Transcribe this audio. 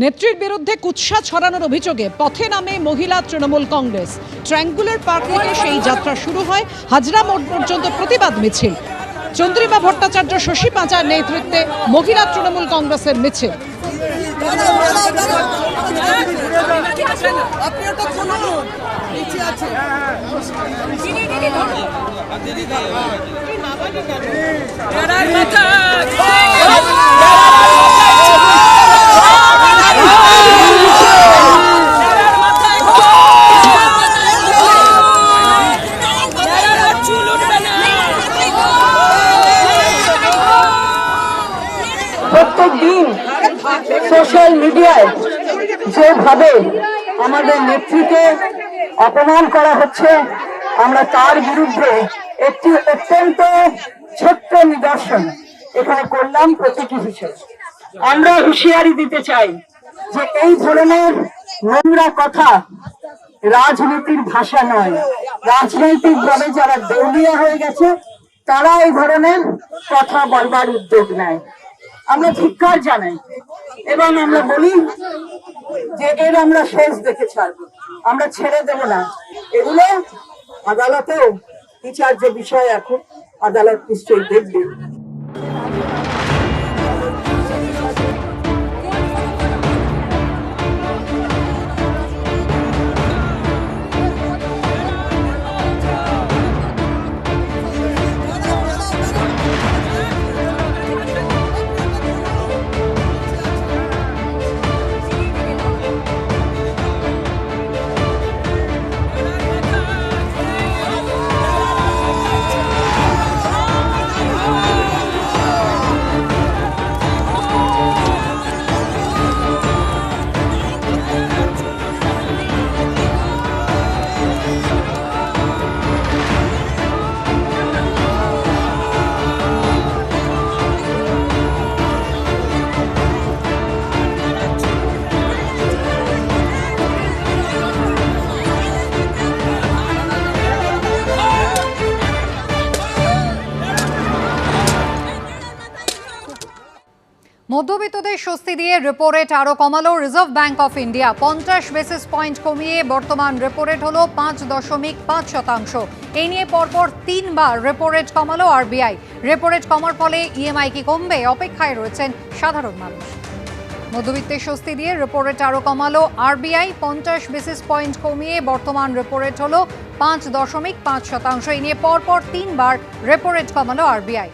নেত্রীর বিরুদ্ধে কুৎসা ছড়ানোর অভিযোগে পথে নামে মহিলা তৃণমূল কংগ্রেস। ট্রায়াঙ্গুলার পার্ক থেকে সেই যাত্রা শুরু হয় হাজরা মোড় পর্যন্ত প্রতিবাদ মিছিল। চন্দ্রিমা ভট্টাচার্য, শশী পাঁচার নেতৃত্বে মহিলা তৃণমূল কংগ্রেসের মিছিল। প্রত্যেক দিন সোশ্যাল মিডিয়ায় যেভাবে আমাদের নেত্রীকে অপমান করা হচ্ছে, আমরা তার বিরুদ্ধে একটি অত্যন্ত ছোট্ট নিদর্শন এখানে করলাম প্রতীকী হিসেবে। আমরা হুঁশিয়ারি দিতে চাই যে এই ধরনের নোংরা কথা রাজনীতির ভাষা নয়। রাজনৈতিক ভাবে যারা দেউলিয়া হয়ে গেছে তারা এই ধরনের কথা বলবার উদ্যোগ নেয়। আমরা ধিক্কার জানাই এবং আমরা বলি যে এর আমরা শেষ দেখে ছাড়বো, আমরা ছেড়ে দেব না। এগুলো আদালতেও বিচার্য বিষয়, এখন আদালত নিশ্চয়ই দেখবে। মধ্যবিত্তদের স্বস্তি দিয়ে রেপো রেট আরও কমালো Reserve Bank of India. 50 basis point কমিয়ে বর্তমান রেপো রেট হলো 5.5%। এই নিয়ে পরপর 3 বার রেপো রেট কমালো আরবিআই। রেপো রেট কমার ফলে ইএমআই কি কমবে, অপেক্ষায় রয়েছেন সাধারণ মানুষ। মধ্যবিত্তের স্বস্তি দিয়ে রেপো রেট আরও কমালো আরবিআই। 50 বেসিস পয়েন্ট কমিয়ে বর্তমান রেপো রেট হলো 5.5%। এই নিয়ে পরপর 3 বার রেপো রেট কমালো আরবিআই।